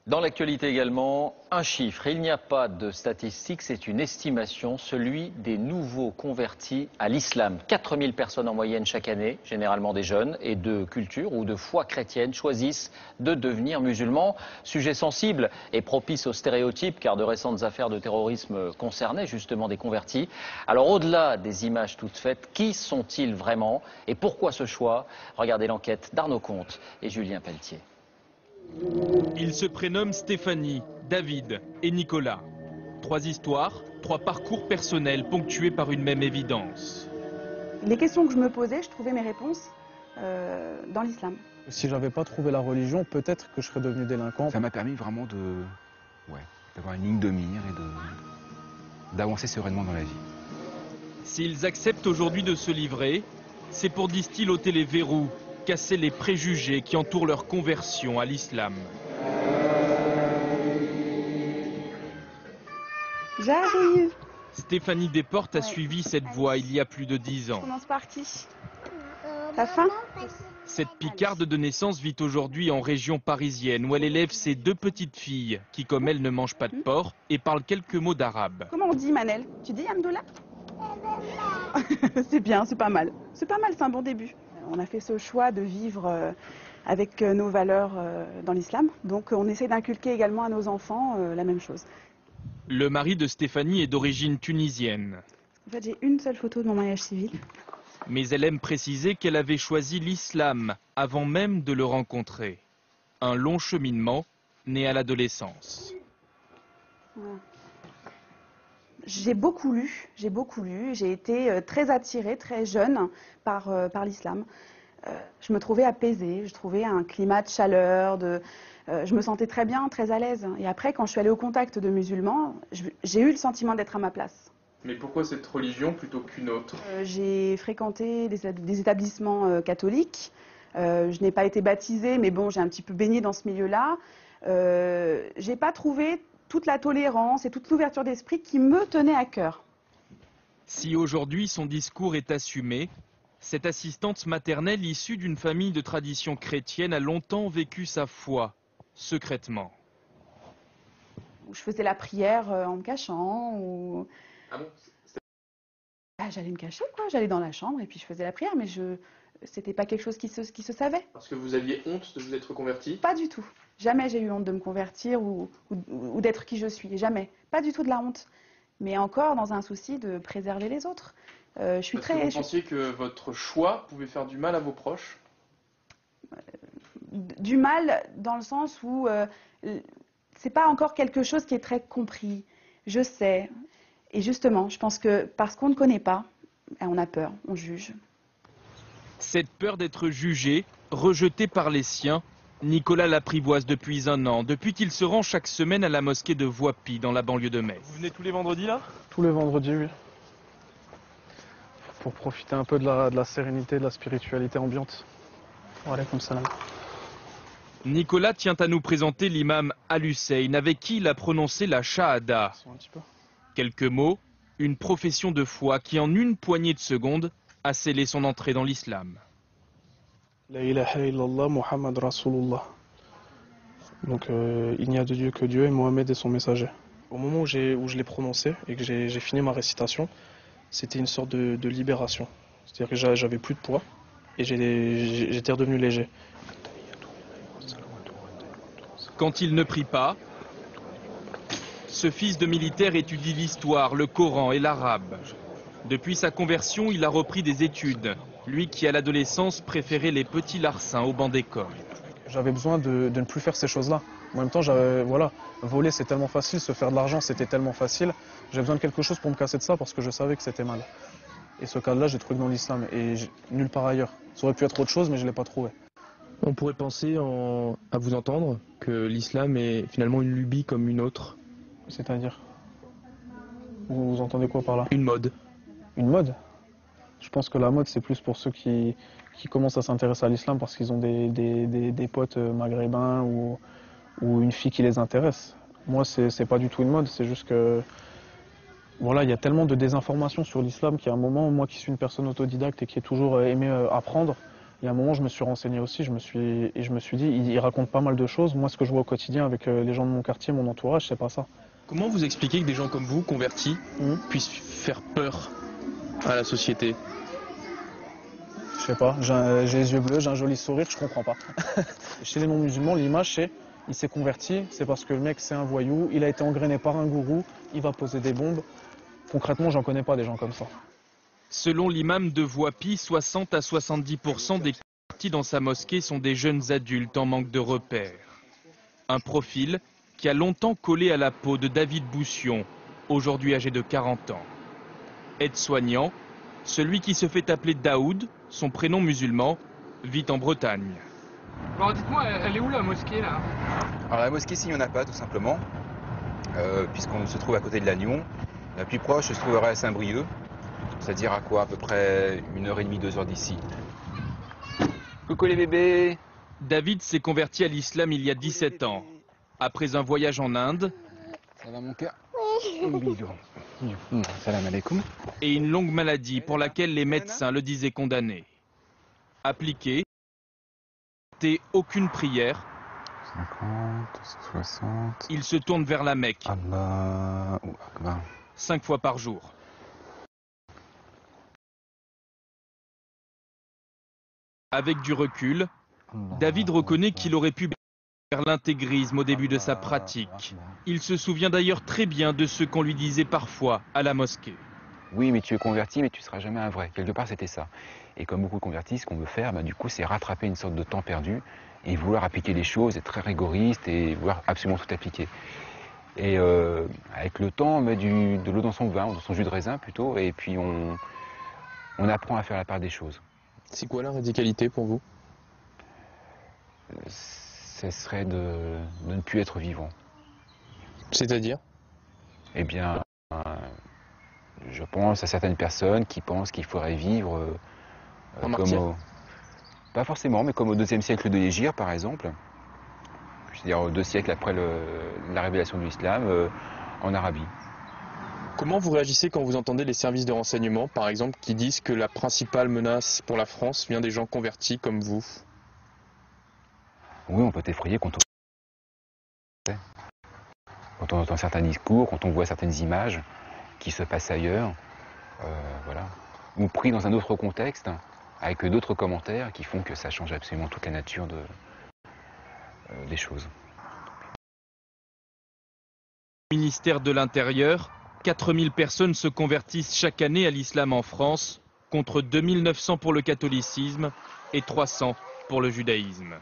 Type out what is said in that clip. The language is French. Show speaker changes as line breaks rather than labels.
Dans l'actualité également, un chiffre. Il n'y a pas de statistiques, c'est une estimation, celui des nouveaux convertis à l'islam. 4000 personnes en moyenne chaque année, généralement des jeunes et de culture ou de foi chrétienne, choisissent de devenir musulmans. Sujet sensible et propice aux stéréotypes, car de récentes affaires de terrorisme concernaient justement des convertis. Alors au-delà des images toutes faites, qui sont-ils vraiment et pourquoi ce choix? Regardez l'enquête d'Arnaud Comte et Julien Pelletier.
Ils se prénomment Stéphanie, David et Nicolas. 3 histoires, 3 parcours personnels ponctués par une même évidence.
Les questions que je me posais, je trouvais mes réponses dans l'islam.
Si j'avais pas trouvé la religion, peut-être que je serais devenu délinquant.
Ça m'a permis vraiment d'avoir une ligne de mire et d'avancer sereinement dans la vie.
S'ils acceptent aujourd'hui de se livrer, c'est pour, disent-ils, ôter les verrous, casser les préjugés qui entourent leur conversion à l'islam.
J'arrive.
Stéphanie Desportes a suivi cette voie il y a plus de 10 ans.
Je commence par qui? T'as faim?
Cette Picarde de naissance vit aujourd'hui en région parisienne où elle élève ses 2 petites filles qui, comme elle, ne mangent pas de porc et parlent quelques mots d'arabe.
Comment on dit Manel? Tu dis Amdoula? C'est bien, c'est pas mal. C'est pas mal, c'est un bon début. On a fait ce choix de vivre avec nos valeurs dans l'islam. Donc on essaie d'inculquer également à nos enfants la même chose.
Le mari de Stéphanie est d'origine tunisienne.
En fait, j'ai une seule photo de mon mariage civil.
Mais elle aime préciser qu'elle avait choisi l'islam avant même de le rencontrer. Un long cheminement né à l'adolescence.
Voilà. J'ai beaucoup lu, j'ai été très attirée, très jeune par l'islam. Je me trouvais apaisée, je trouvais un climat de chaleur, je me sentais très bien, très à l'aise. Et après, quand je suis allée au contact de musulmans, j'ai eu le sentiment d'être à ma place.
Mais pourquoi cette religion plutôt qu'une autre?
J'ai fréquenté des établissements catholiques. Je n'ai pas été baptisée, mais bon, j'ai un petit peu baigné dans ce milieu-là. J'ai pas trouvé toute la tolérance et toute l'ouverture d'esprit qui me tenait à cœur.
Si aujourd'hui son discours est assumé, cette assistante maternelle issue d'une famille de tradition chrétienne a longtemps vécu sa foi, secrètement.
Je faisais la prière en me cachant. Ou...
Ah bon?
J'allais me cacher, quoi. J'allais dans la chambre et puis je faisais la prière, mais c'était pas quelque chose qui se savait.
Parce que vous aviez honte de vous être converti?
Pas du tout. Jamais j'ai eu honte de me convertir ou d'être qui je suis. Jamais. Pas du tout de la honte. Mais encore dans un souci de préserver les autres. Je suis
Parce que vous pensiez que votre choix pouvait faire du mal à vos proches?
Du mal dans le sens où c'est pas encore quelque chose qui est très compris. Je sais. Et justement, je pense que parce qu'on ne connaît pas, on a peur, on juge.
Cette peur d'être jugé, rejeté par les siens, Nicolas l'apprivoise depuis 1 an, depuis qu'il se rend chaque semaine à la mosquée de Voipy, dans la banlieue de Metz.
Vous venez tous les vendredis là? Tous les vendredis, oui. Pour profiter un peu de la sérénité, de la spiritualité ambiante. Voilà, comme ça là.
Nicolas tient à nous présenter l'imam Al-Hussein, avec qui il a prononcé la Shahada. Quelques mots, une profession de foi qui en une poignée de secondes a scellé son entrée dans l'islam.
La ilaha illallah Muhammad Rasulullah. Donc il n'y a de Dieu que Dieu et Mohamed est son messager. Au moment où je l'ai prononcé et que j'ai fini ma récitation, c'était une sorte de libération. C'est-à-dire que j'avais plus de poids et j'étais redevenu léger.
Quand il ne prie pas, ce fils de militaire étudie l'histoire, le Coran et l'arabe. Depuis sa conversion, il a repris des études. Lui qui, à l'adolescence, préférait les petits larcins au banc d'école.
J'avais besoin de ne plus faire ces choses-là. En même temps, voilà, voler c'est tellement facile, se faire de l'argent c'était tellement facile. J'ai besoin de quelque chose pour me casser de ça parce que je savais que c'était mal. Et ce cadre-là, j'ai trouvé dans l'islam et nulle part ailleurs. Ça aurait pu être autre chose, mais je ne l'ai pas trouvé.
On pourrait penser, à vous entendre, que l'islam est finalement une lubie comme une autre.
C'est-à-dire? Vous entendez quoi par là?
Une mode.
Une mode? Je pense que la mode, c'est plus pour ceux qui commencent à s'intéresser à l'islam parce qu'ils ont des potes maghrébins ou une fille qui les intéresse. Moi, c'est pas du tout une mode, c'est juste que... Voilà, il y a tellement de désinformation sur l'islam qu'à un moment, moi qui suis une personne autodidacte et qui ai toujours aimé apprendre, Il y a un moment, je me suis renseigné aussi, je me suis dit, il raconte pas mal de choses. Moi, ce que je vois au quotidien avec les gens de mon quartier, mon entourage, c'est pas ça.
Comment vous expliquez que des gens comme vous, convertis, puissent faire peur à la société?
Je sais pas, j'ai les yeux bleus, j'ai un joli sourire, je comprends pas. Chez les non-musulmans, l'image c'est, il s'est converti, c'est parce que le mec c'est un voyou, il a été engrainé par un gourou, il va poser des bombes. Concrètement, j'en connais pas des gens comme ça.
Selon l'imam de Voipy, 60 à 70% des convertis dans sa mosquée sont des jeunes adultes en manque de repères. Un profil qui a longtemps collé à la peau de David Boussion, aujourd'hui âgé de 40 ans. Aide-soignant, celui qui se fait appeler Daoud, son prénom musulman, vit en Bretagne.
Alors dites-moi, elle est où la mosquée là?
Alors la mosquée, ici, il n'y en a pas tout simplement, puisqu'on se trouve à côté de Lannion. La plus proche se trouverait à Saint-Brieuc, c'est-à-dire à quoi, à peu près 1h30, 2h d'ici. Coucou les bébés!
David s'est converti à l'islam il y a 17 ans. Après un voyage en Inde,
Ça va mon cœur? Bisous. Salam alaikum.
et une longue maladie pour laquelle les médecins le disaient condamné. Appliqué, aucune prière,
50, 60...
il se tourne vers la Mecque,
Allahu Akbar.
5 fois par jour. Avec du recul, David reconnaît qu'il aurait pu faire l'intégrisme au début de sa pratique. Il se souvient d'ailleurs très bien de ce qu'on lui disait parfois à la mosquée.
Oui, mais tu es converti, mais tu ne seras jamais un vrai. Quelque part, c'était ça. Et comme beaucoup de convertis, ce qu'on veut faire, du coup, c'est rattraper une sorte de temps perdu et vouloir appliquer les choses, être très rigoriste et vouloir absolument tout appliquer. Et avec le temps, on met de l'eau dans son vin, ou dans son jus de raisin plutôt, et puis on apprend à faire la part des choses.
C'est quoi la radicalité pour vous?
Ce serait de ne plus être vivant.
C'est-à-dire?
Eh bien, je pense à certaines personnes qui pensent qu'il faudrait vivre
En martyr.
Pas forcément, mais comme au IIe siècle de l'Hégire, par exemple. C'est-à-dire 2 siècles après la révélation de l'islam en Arabie.
Comment vous réagissez quand vous entendez les services de renseignement, par exemple, qui disent que la principale menace pour la France vient des gens convertis comme vous?
Oui, on peut effrayer quand on entend certains discours, quand on voit certaines images qui se passent ailleurs, voilà. Ou pris dans un autre contexte, avec d'autres commentaires qui font que ça change absolument toute la nature des choses.
Au ministère de l'Intérieur, 4000 personnes se convertissent chaque année à l'islam en France, contre 2900 pour le catholicisme et 300 pour le judaïsme.